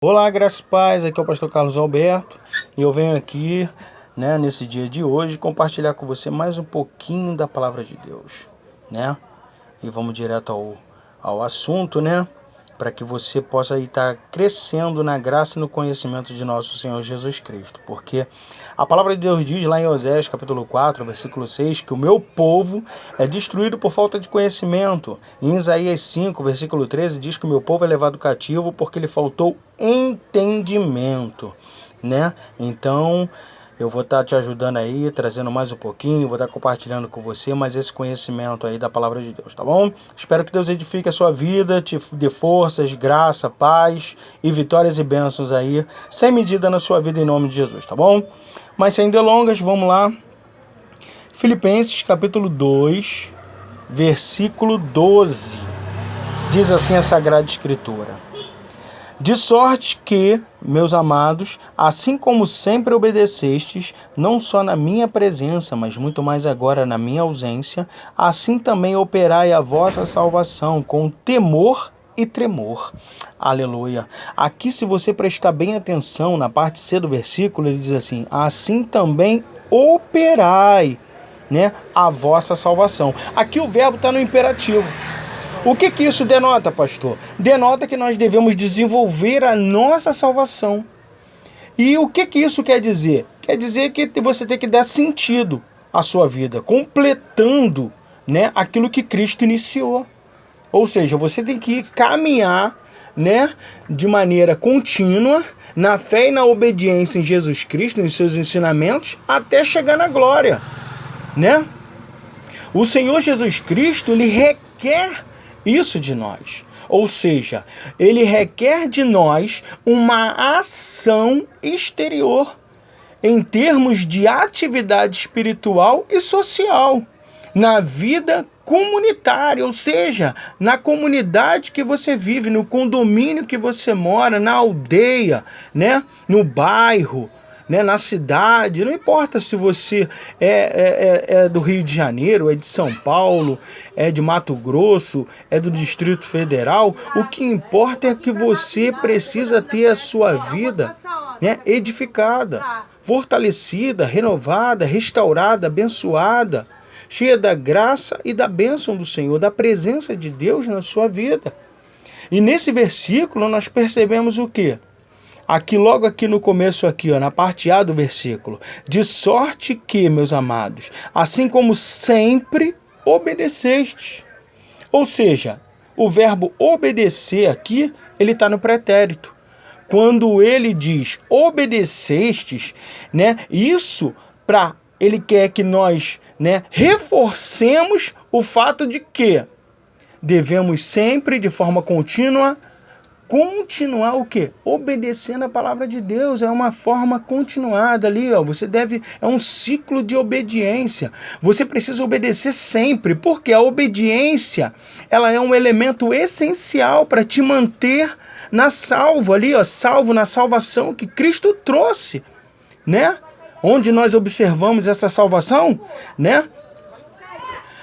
Olá, graças e paz, aqui é o pastor Carlos Alberto e eu venho aqui, nesse dia de hoje, compartilhar com você mais um pouquinho da palavra de Deus, E vamos direto ao assunto, para que você possa estar crescendo na graça e no conhecimento de nosso Senhor Jesus Cristo, porque a palavra de Deus diz lá em Oséias capítulo 4, versículo 6, que o meu povo é destruído por falta de conhecimento. Em Isaías 5, versículo 13, diz que o meu povo é levado cativo porque lhe faltou entendimento, Então, eu vou estar te ajudando aí, trazendo mais um pouquinho, vou estar compartilhando com você mais esse conhecimento aí da palavra de Deus, tá bom? Espero que Deus edifique a sua vida, te dê forças, graça, paz e vitórias e bênçãos aí, sem medida na sua vida em nome de Jesus, tá bom? Mas sem delongas, vamos lá. Filipenses capítulo 2, versículo 12. Diz assim a Sagrada Escritura: de sorte que, meus amados, assim como sempre obedecestes, não só na minha presença, mas muito mais agora na minha ausência, assim também operai a vossa salvação com temor e tremor. Aleluia. Aqui, se você prestar bem atenção, na parte C do versículo, ele diz assim: assim também operai, a vossa salvação. Aqui o verbo está no imperativo. O que isso denota, pastor? Denota que nós devemos desenvolver a nossa salvação. E o que isso quer dizer? Quer dizer que você tem que dar sentido à sua vida, completando, aquilo que Cristo iniciou. Ou seja, você tem que caminhar, de maneira contínua, na fé e na obediência em Jesus Cristo, nos seus ensinamentos, até chegar na glória, O Senhor Jesus Cristo, ele requer isso de nós. Ou seja, ele requer de nós uma ação exterior em termos de atividade espiritual e social, na vida comunitária, ou seja, na comunidade que você vive, no condomínio que você mora, na aldeia, no bairro, na cidade. Não importa se você é do Rio de Janeiro, é de São Paulo, é de Mato Grosso, é do Distrito Federal, o que importa é que você precisa ter a sua vida edificada, fortalecida, renovada, restaurada, abençoada, cheia da graça e da bênção do Senhor, da presença de Deus na sua vida. E nesse versículo nós percebemos o quê? Logo aqui no começo, na parte A do versículo: de sorte que, meus amados, assim como sempre obedecestes. Ou seja, o verbo obedecer aqui, ele está no pretérito. Quando ele diz obedecestes, isso ele quer que nós, reforcemos o fato de que devemos sempre, de forma contínua, continuar o quê? Obedecendo a palavra de Deus. É uma forma continuada ali, é um ciclo de obediência. Você precisa obedecer sempre, porque a obediência, ela é um elemento essencial para te manter salvo na salvação que Cristo trouxe, Onde nós observamos essa salvação,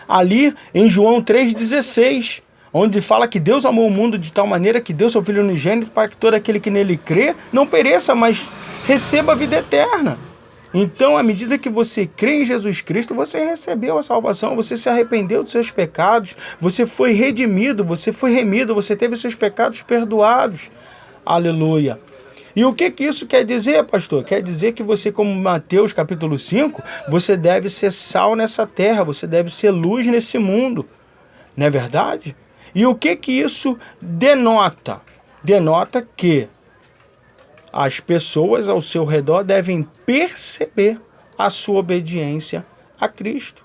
Ali em João 3,16, onde fala que Deus amou o mundo de tal maneira que deu seu Filho unigênito para que todo aquele que nele crê não pereça, mas receba a vida eterna. Então, à medida que você crê em Jesus Cristo, você recebeu a salvação, você se arrependeu dos seus pecados, você foi redimido, você foi remido, você teve seus pecados perdoados. Aleluia. E o que isso quer dizer, pastor? Quer dizer que você, como Mateus capítulo 5, você deve ser sal nessa terra, você deve ser luz nesse mundo. Não é verdade? E o que isso denota? Denota que as pessoas ao seu redor devem perceber a sua obediência a Cristo,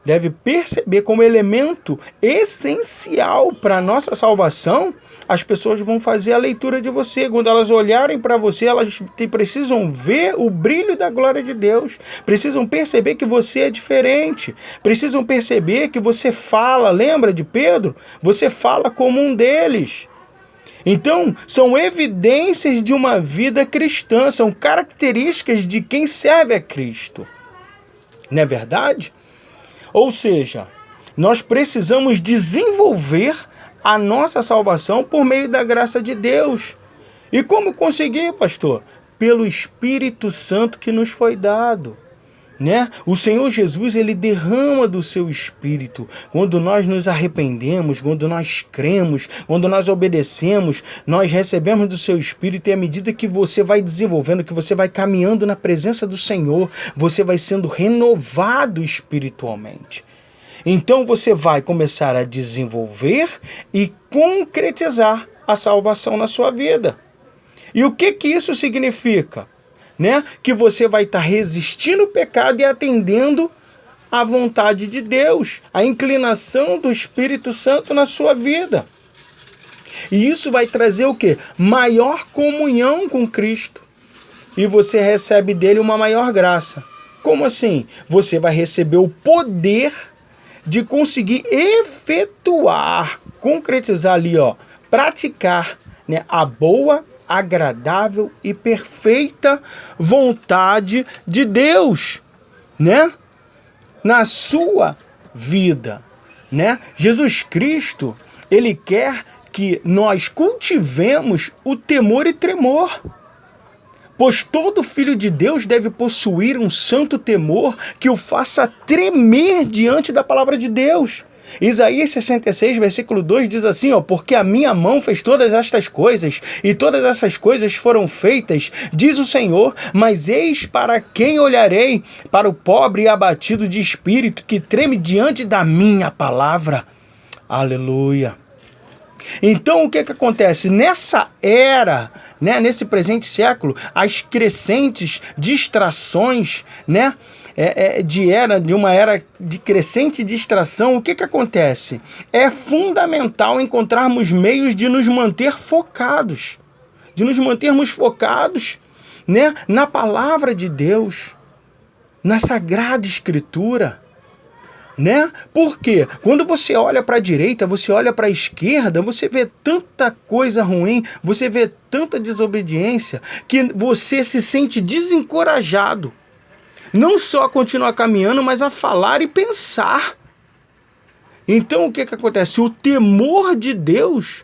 Deve perceber como elemento essencial para a nossa salvação. As pessoas vão fazer a leitura de você. Quando elas olharem para você, elas precisam ver o brilho da glória de Deus. Precisam perceber que você é diferente. Precisam perceber que você fala, lembra de Pedro? Você fala como um deles. Então, são evidências de uma vida cristã, são características de quem serve a Cristo. Não é verdade? Ou seja, nós precisamos desenvolver a nossa salvação por meio da graça de Deus. E como conseguir, pastor? Pelo Espírito Santo que nos foi dado. Né? O Senhor Jesus, ele derrama do seu Espírito. Quando nós nos arrependemos, quando nós cremos, quando nós obedecemos, nós recebemos do seu Espírito, e à medida que você vai desenvolvendo, que você vai caminhando na presença do Senhor, você vai sendo renovado espiritualmente. Então você vai começar a desenvolver e concretizar a salvação na sua vida. E o que isso significa? Né? Que você vai estar resistindo ao pecado e atendendo à vontade de Deus, a inclinação do Espírito Santo na sua vida. E isso vai trazer o quê? Maior comunhão com Cristo. E você recebe dele uma maior graça. Como assim? Você vai receber o poder de conseguir efetuar, concretizar ali, praticar, né, a boa, agradável e perfeita vontade de Deus, né? Na sua vida, né? Jesus Cristo, ele quer que nós cultivemos o temor e tremor. Pois todo filho de Deus deve possuir um santo temor que o faça tremer diante da palavra de Deus. Isaías 66, versículo 2 diz assim, porque a minha mão fez todas estas coisas, e todas essas coisas foram feitas, diz o Senhor, mas eis para quem olharei, para o pobre e abatido de espírito, que treme diante da minha palavra. Aleluia. Então, o que acontece? Nessa era, né, nesse presente século, as crescentes distrações, né, de uma era de crescente distração, o que acontece? É fundamental encontrarmos meios de nos manter focados, né, na palavra de Deus, na Sagrada Escritura. Né? Porque quando você olha para a direita, você olha para a esquerda, você vê tanta coisa ruim, você vê tanta desobediência, que você se sente desencorajado. Não só a continuar caminhando, mas a falar e pensar. Então o que acontece? O temor de Deus,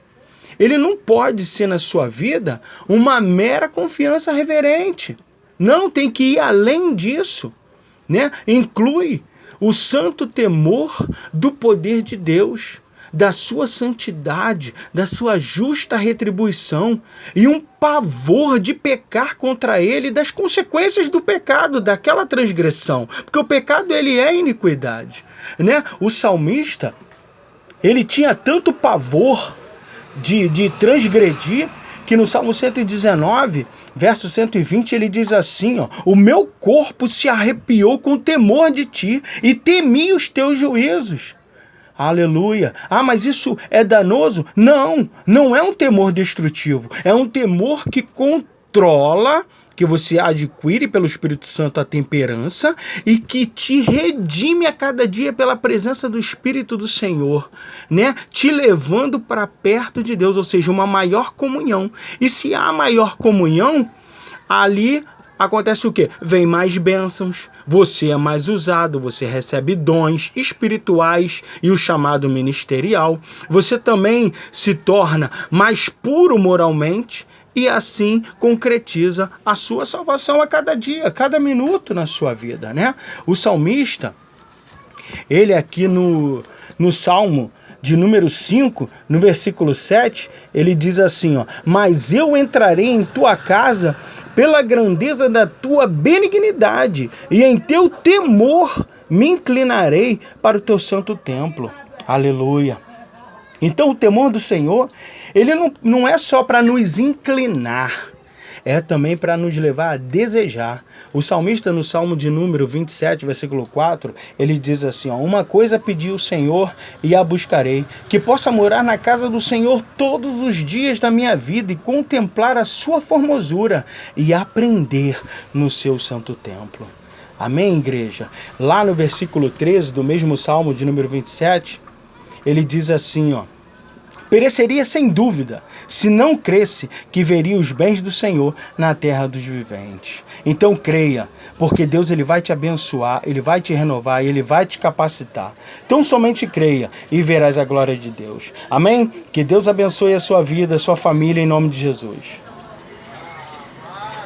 ele não pode ser na sua vida uma mera confiança reverente. Não, tem que ir além disso, né? Inclui o santo temor do poder de Deus, da sua santidade, da sua justa retribuição e um pavor de pecar contra ele, das consequências do pecado, daquela transgressão, porque o pecado, ele é iniquidade, né? O salmista, ele tinha tanto pavor de transgredir, que no Salmo 119, verso 120, ele diz assim, o meu corpo se arrepiou com temor de ti e temi os teus juízos. Aleluia. Ah, mas isso é danoso? Não, não é um temor destrutivo, é um temor que controla, que você adquire pelo Espírito Santo a temperança e que te redime a cada dia pela presença do Espírito do Senhor, né? Te levando para perto de Deus, ou seja, uma maior comunhão. E se há maior comunhão, ali acontece o quê? Vem mais bênçãos, você é mais usado, você recebe dons espirituais e o chamado ministerial. Você também se torna mais puro moralmente, e assim concretiza a sua salvação a cada dia, a cada minuto na sua vida, né? O salmista, ele aqui no Salmo de número 5, no versículo 7, ele diz assim, mas eu entrarei em tua casa pela grandeza da tua benignidade, e em teu temor me inclinarei para o teu santo templo. Aleluia. Então o temor do Senhor, ele não é só para nos inclinar, é também para nos levar a desejar. O salmista no Salmo de número 27, versículo 4, ele diz assim, uma coisa pedi ao Senhor e a buscarei, que possa morar na casa do Senhor todos os dias da minha vida e contemplar a sua formosura e aprender no seu santo templo. Amém, igreja? Lá no versículo 13 do mesmo Salmo de número 27, ele diz assim, pereceria sem dúvida, se não cresse que veria os bens do Senhor na terra dos viventes. Então creia, porque Deus, ele vai te abençoar, ele vai te renovar, ele vai te capacitar. Então somente creia e verás a glória de Deus. Amém? Que Deus abençoe a sua vida, a sua família, em nome de Jesus.